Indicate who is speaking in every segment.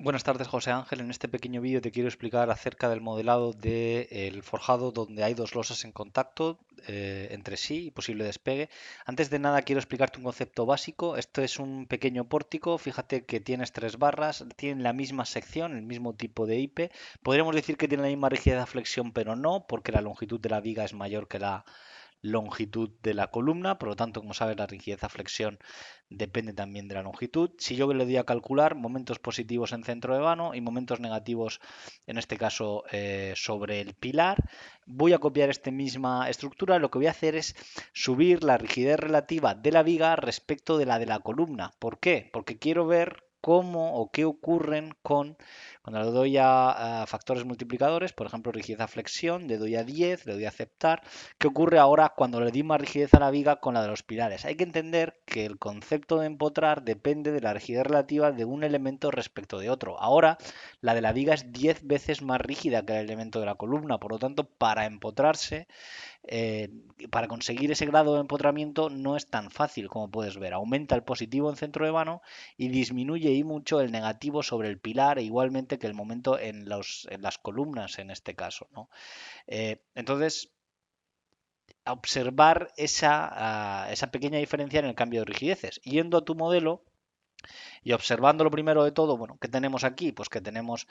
Speaker 1: Buenas tardes, José Ángel. En este pequeño vídeo te quiero explicar acerca del modelado del forjado donde hay dos losas en contacto entre sí y posible despegue. Antes de nada quiero explicarte un concepto básico. Esto es un pequeño pórtico. Fíjate que tienes tres barras, tienen la misma sección, el mismo tipo de IP. Podríamos decir que tiene la misma rigidez a flexión, pero no, porque la longitud de la viga es mayor que la longitud de la columna, por lo tanto, como sabes, la rigidez a flexión depende también de la longitud. Si yo le doy a calcular momentos positivos en centro de vano y momentos negativos, en este caso sobre el pilar, voy a copiar esta misma estructura. Lo que voy a hacer es subir la rigidez relativa de la viga respecto de la columna. ¿Por qué? Porque quiero ver cómo o qué ocurren cuando le doy a factores multiplicadores, por ejemplo, rigidez a flexión, le doy a 10, le doy a aceptar. ¿Qué ocurre ahora cuando le di más rigidez a la viga con la de los pilares? Hay que entender que el concepto de empotrar depende de la rigidez relativa de un elemento respecto de otro. Ahora, la de la viga es 10 veces más rígida que el elemento de la columna, por lo tanto, para empotrarse, eh, para conseguir ese grado de empotramiento no es tan fácil como puedes ver. Aumenta el positivo en centro de vano y disminuye y mucho el negativo sobre el pilar, e igualmente que el momento en las columnas en este caso, ¿no? Entonces, observar esa pequeña diferencia en el cambio de rigideces. Yendo a tu modelo, y observando lo primero de todo, bueno, ¿qué tenemos aquí? Pues que tenemos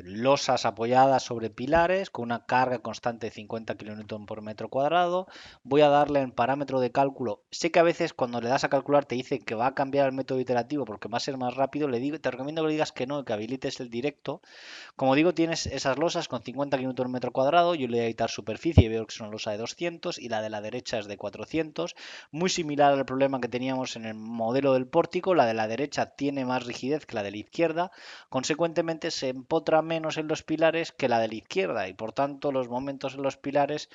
Speaker 1: losas apoyadas sobre pilares con una carga constante de 50 kN por metro cuadrado. Voy a darle en parámetro de cálculo. Sé que a veces cuando le das a calcular te dice que va a cambiar el método iterativo porque va a ser más rápido. Te recomiendo que le digas que no, que habilites el directo. Como digo, tienes esas losas con 50 kN metro cuadrado. Yo le voy a editar superficie y veo que es una losa de 200 y la de la derecha es de 400. Muy similar al problema que teníamos en el modelo del pórtico. La de la derecha tiene más rigidez que la de la izquierda. Consecuentemente, se empotra menos en los pilares que la de la izquierda y por tanto los momentos en los pilares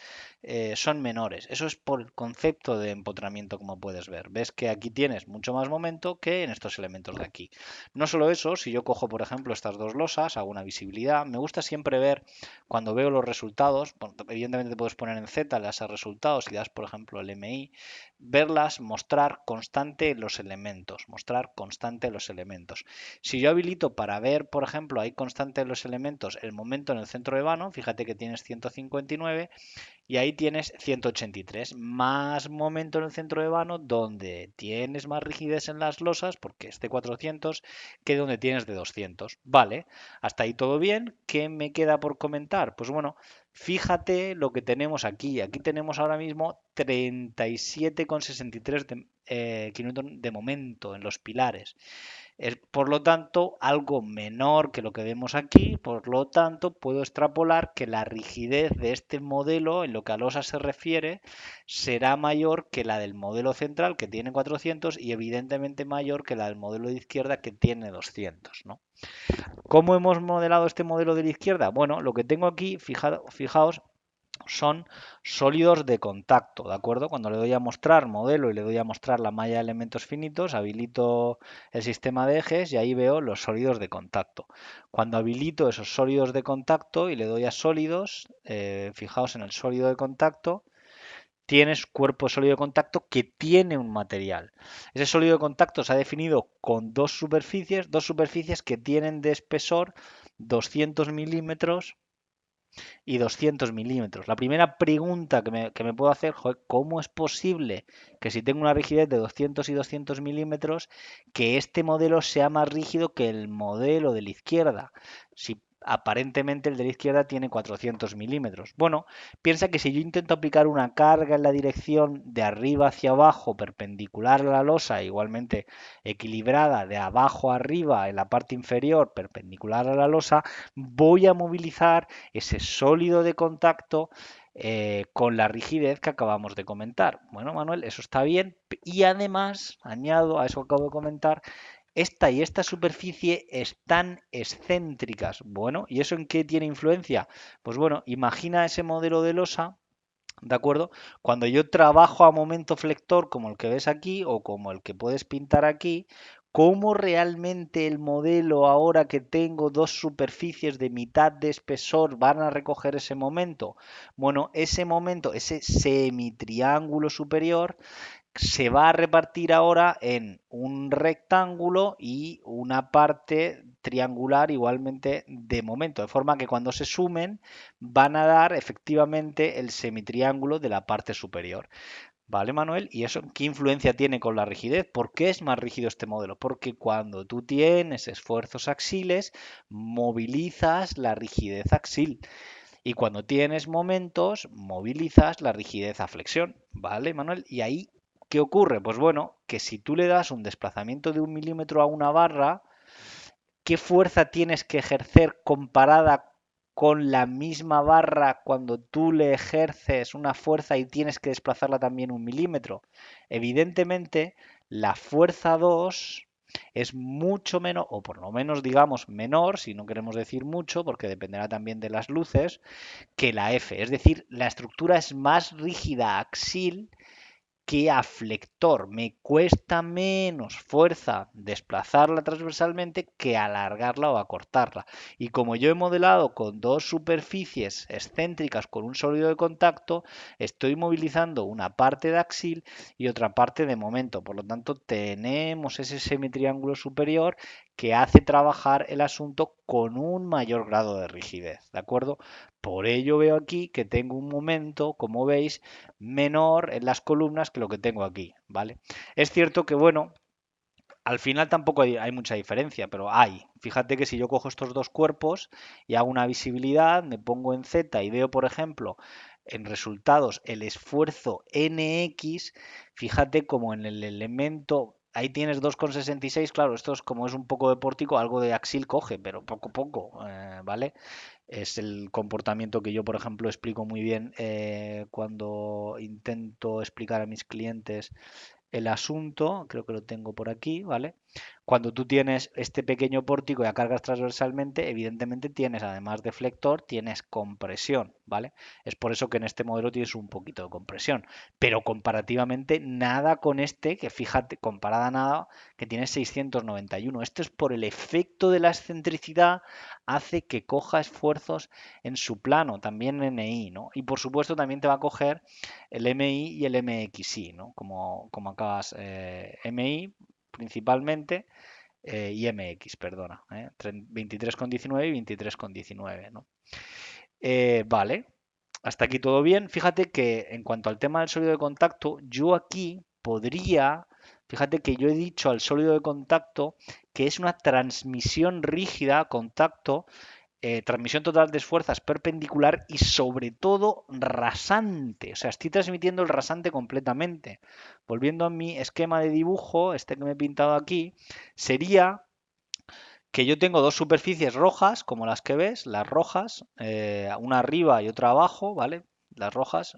Speaker 1: son menores. Eso es por el concepto de empotramiento, como puedes ver. Ves que aquí tienes mucho más momento que en estos elementos de aquí. No solo eso, si yo cojo, por ejemplo, estas dos losas, hago una visibilidad, me gusta siempre ver cuando veo los resultados, bueno, evidentemente te puedes poner en Z, le das a resultados y das, por ejemplo, el MI, verlas, mostrar constante los elementos, mostrar constante los elementos. Si yo habilito para ver, por ejemplo, hay constante los elementos, el momento en el centro de vano, fíjate que tienes 159 y ahí tienes 183, más momento en el centro de vano, donde tienes más rigidez en las losas, porque es de 400, que donde tienes de 200. Vale, hasta ahí todo bien. ¿Qué me queda por comentar? Pues bueno, fíjate lo que tenemos aquí. Aquí tenemos ahora mismo 37,63 kilómetros de momento en los pilares. Es, por lo tanto, algo menor que lo que vemos aquí. Por lo tanto, puedo extrapolar que la rigidez de este modelo, en lo que a losa se refiere, será mayor que la del modelo central, que tiene 400, y evidentemente mayor que la del modelo de izquierda, que tiene 200, ¿no? ¿Cómo hemos modelado este modelo de la izquierda? Bueno, lo que tengo aquí, fijaos, son sólidos de contacto, ¿de acuerdo? Cuando le doy a mostrar modelo y le doy a mostrar la malla de elementos finitos, habilito el sistema de ejes y ahí veo los sólidos de contacto. Cuando habilito esos sólidos de contacto y le doy a sólidos, fijaos en el sólido de contacto, tienes cuerpo sólido de contacto que tiene un material. Ese sólido de contacto se ha definido con dos superficies que tienen de espesor 200 milímetros y 200 milímetros. La primera pregunta que me puedo hacer, joder, ¿cómo es posible que si tengo una rigidez de 200 y 200 milímetros, que este modelo sea más rígido que el modelo de la izquierda? Si aparentemente el de la izquierda tiene 400 milímetros. Bueno, piensa que si yo intento aplicar una carga en la dirección de arriba hacia abajo, perpendicular a la losa, igualmente equilibrada de abajo a arriba en la parte inferior, perpendicular a la losa, voy a movilizar ese sólido de contacto con la rigidez que acabamos de comentar. Bueno, Manuel, eso está bien. Y además, añado a eso que acabo de comentar, esta y esta superficie están excéntricas. Bueno, ¿y eso en qué tiene influencia? Pues bueno, imagina ese modelo de losa. ¿De acuerdo? Cuando yo trabajo a momento flector como el que ves aquí o como el que puedes pintar aquí, ¿cómo realmente el modelo ahora que tengo dos superficies de mitad de espesor van a recoger ese momento? Bueno, ese momento, ese semitriángulo superior, se va a repartir ahora en un rectángulo y una parte triangular igualmente de momento, de forma que cuando se sumen van a dar efectivamente el semitriángulo de la parte superior. ¿Vale, Manuel? ¿Y eso qué influencia tiene con la rigidez? ¿Por qué es más rígido este modelo? Porque cuando tú tienes esfuerzos axiles, movilizas la rigidez axil. Y cuando tienes momentos, movilizas la rigidez a flexión. ¿Vale, Manuel? Y ahí, ¿qué ocurre? Pues bueno, que si tú le das un desplazamiento de 1 milímetro a una barra, ¿qué fuerza tienes que ejercer comparada con la misma barra cuando tú le ejerces una fuerza y tienes que desplazarla también 1 milímetro? Evidentemente, la fuerza 2 es mucho menos, o por lo menos digamos menor, si no queremos decir mucho, porque dependerá también de las luces, que la F. Es decir, la estructura es más rígida axil que a flector. Me cuesta menos fuerza desplazarla transversalmente que alargarla o acortarla. Y como yo he modelado con dos superficies excéntricas con un sólido de contacto, estoy movilizando una parte de axil y otra parte de momento. Por lo tanto, tenemos ese semitriángulo superior que hace trabajar el asunto con un mayor grado de rigidez. ¿De acuerdo? Por ello veo aquí que tengo un momento, como veis, menor en las columnas que lo que tengo aquí, ¿vale? Es cierto que, bueno, al final tampoco hay mucha diferencia, pero hay. Fíjate que si yo cojo estos dos cuerpos y hago una visibilidad, me pongo en Z y veo, por ejemplo, en resultados el esfuerzo NX, fíjate como en el elemento, ahí tienes 2,66, claro, esto es como es un poco de pórtico, algo de axil coge, pero poco, ¿vale? Es el comportamiento que yo, por ejemplo, explico muy bien cuando intento explicar a mis clientes el asunto, creo que lo tengo por aquí, ¿vale? Cuando tú tienes este pequeño pórtico y la cargas transversalmente, evidentemente tienes, además de flector, tienes compresión, ¿vale? Es por eso que en este modelo tienes un poquito de compresión, pero comparativamente nada con este, que fíjate, comparada a nada, que tiene 691. Esto es por el efecto de la excentricidad, hace que coja esfuerzos en su plano, también en NI, ¿no? Y por supuesto también te va a coger el MI y el MXI, ¿no? Como acabas, MI principalmente y MX, perdona, 23,19 y 23,19, ¿no? Vale, hasta aquí todo bien. Fíjate que en cuanto al tema del sólido de contacto, yo aquí podría, fíjate que yo he dicho al sólido de contacto que es una transmisión rígida, contacto, transmisión total de fuerzas perpendicular y sobre todo rasante. O sea, estoy transmitiendo el rasante completamente. Volviendo a mi esquema de dibujo, este que me he pintado aquí, sería que yo tengo dos superficies rojas, como las que ves, las rojas, una arriba y otra abajo, ¿vale? Las rojas.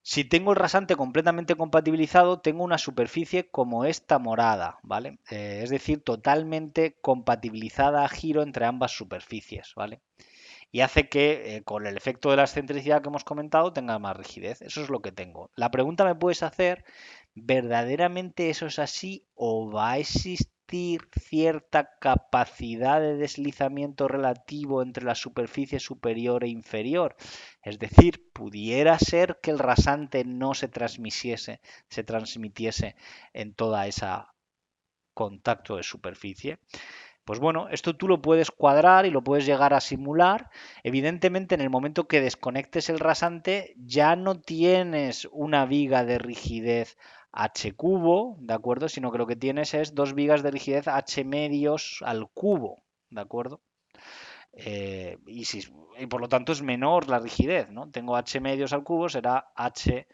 Speaker 1: Si tengo el rasante completamente compatibilizado, tengo una superficie como esta morada, ¿vale? Es decir, totalmente compatibilizada a giro entre ambas superficies, ¿vale? Y hace que con el efecto de la excentricidad que hemos comentado tenga más rigidez. Eso es lo que tengo. La pregunta me puedes hacer, ¿verdaderamente eso es así o va a existir cierta capacidad de deslizamiento relativo entre la superficie superior e inferior? Es decir, pudiera ser que el rasante no se transmitiese en toda esa contacto de superficie. Pues bueno, esto tú lo puedes cuadrar y lo puedes llegar a simular. Evidentemente, en el momento que desconectes el rasante, ya no tienes una viga de rigidez h cubo, ¿de acuerdo? Sino que lo que tienes es dos vigas de rigidez h medios al cubo, ¿de acuerdo? Y por lo tanto es menor la rigidez, ¿no? Tengo h medios al cubo, será h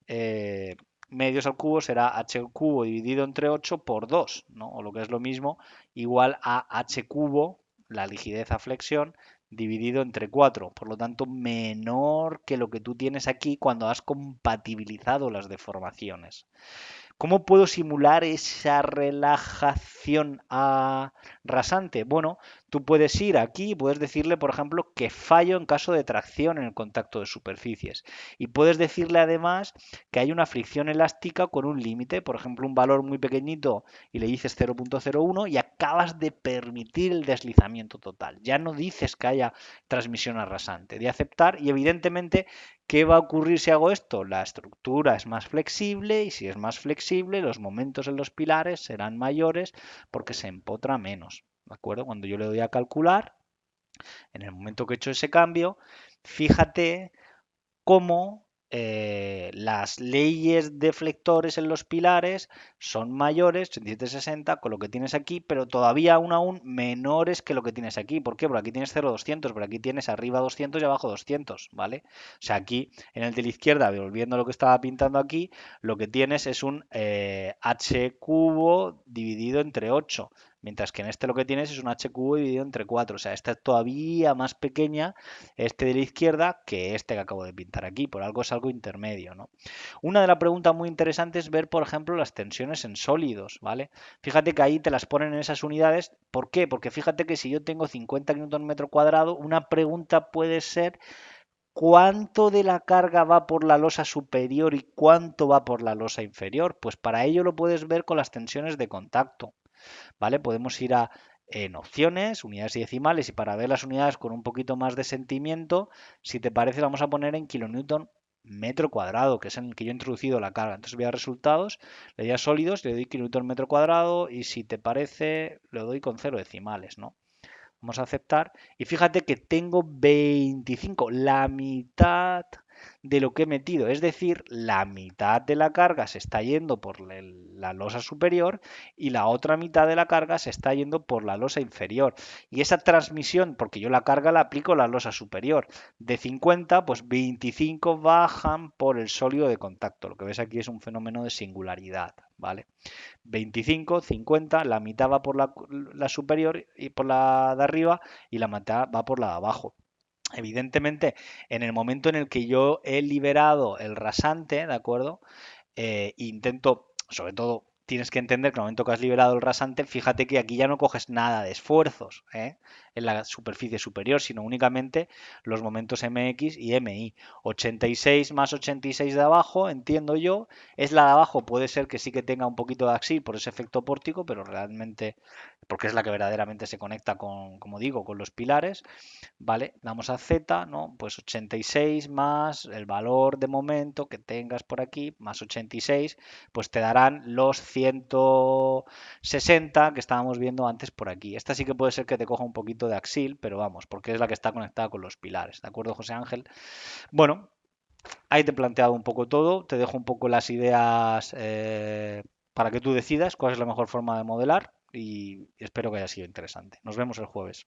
Speaker 1: eh, medios al cubo será h al cubo dividido entre 8 por 2, ¿no? O lo que es lo mismo, igual a h cubo, la rigidez a flexión, dividido entre 4. Por lo tanto, menor que lo que tú tienes aquí cuando has compatibilizado las deformaciones. ¿Cómo puedo simular esa relajación rasante? Bueno, tú puedes ir aquí y puedes decirle, por ejemplo, que fallo en caso de tracción en el contacto de superficies. Y puedes decirle además que hay una fricción elástica con un límite, por ejemplo, un valor muy pequeñito y le dices 0,01 y acabas de permitir el deslizamiento total. Ya no dices que haya transmisión rasante, de aceptar y evidentemente ¿qué va a ocurrir si hago esto? La estructura es más flexible y si es más flexible, los momentos en los pilares serán mayores porque se empotra menos. ¿de acuerdo? Cuando yo le doy a calcular, en el momento que he hecho ese cambio, fíjate cómo las leyes deflectores en los pilares son mayores, 8760, con lo que tienes aquí, pero todavía aún menores que lo que tienes aquí. ¿Por qué? Porque aquí tienes 0,200, pero aquí tienes arriba 200 y abajo 200, ¿vale? O sea, aquí en el de la izquierda, volviendo a lo que estaba pintando aquí, lo que tienes es un h cubo dividido entre 8. Mientras que en este lo que tienes es un h cubo dividido entre 4. O sea, esta es todavía más pequeña este de la izquierda que este que acabo de pintar aquí, por algo es algo intermedio, ¿no? Una de las preguntas muy interesantes es ver, por ejemplo, las tensiones en sólidos, ¿vale? Fíjate que ahí te las ponen en esas unidades. ¿Por qué? Porque fíjate que si yo tengo 50 Newton metro cuadrado, una pregunta puede ser ¿cuánto de la carga va por la losa superior y cuánto va por la losa inferior? Pues para ello lo puedes ver con las tensiones de contacto. ¿Vale? Podemos ir en opciones, unidades y decimales, y para ver las unidades con un poquito más de sentimiento, si te parece, vamos a poner en kilonewton metro cuadrado, que es en el que yo he introducido la carga. Entonces voy a resultados, le doy a sólidos, le doy kilonewton metro cuadrado y si te parece, lo doy con cero decimales, ¿no? Vamos a aceptar. Y fíjate que tengo 25, la mitad de lo que he metido. Es decir, la mitad de la carga se está yendo por la losa superior y la otra mitad de la carga se está yendo por la losa inferior. Y esa transmisión, porque yo la carga la aplico a la losa superior, de 50, pues 25 bajan por el sólido de contacto. Lo que ves aquí es un fenómeno de singularidad, ¿vale? 25, 50, la mitad va por la superior y por la de arriba y la mitad va por la de abajo. Evidentemente, en el momento en el que yo he liberado el rasante, ¿de acuerdo? Intento, sobre todo, tienes que entender que en el momento que has liberado el rasante, fíjate que aquí ya no coges nada de esfuerzos en la superficie superior, sino únicamente los momentos mx y mi. 86 más 86 de abajo, entiendo yo, es la de abajo, puede ser que sí que tenga un poquito de axil por ese efecto pórtico, pero realmente, porque es la que verdaderamente se conecta con, como digo, con los pilares. ¿Vale? Damos a Z, ¿no? Pues 86 más el valor de momento que tengas por aquí, más 86, pues te darán los 160 que estábamos viendo antes por aquí. Esta sí que puede ser que te coja un poquito de axil, pero vamos, porque es la que está conectada con los pilares, ¿de acuerdo, José Ángel? Bueno, ahí te he planteado un poco todo, te dejo un poco las ideas para que tú decidas cuál es la mejor forma de modelar y espero que haya sido interesante. Nos vemos el jueves.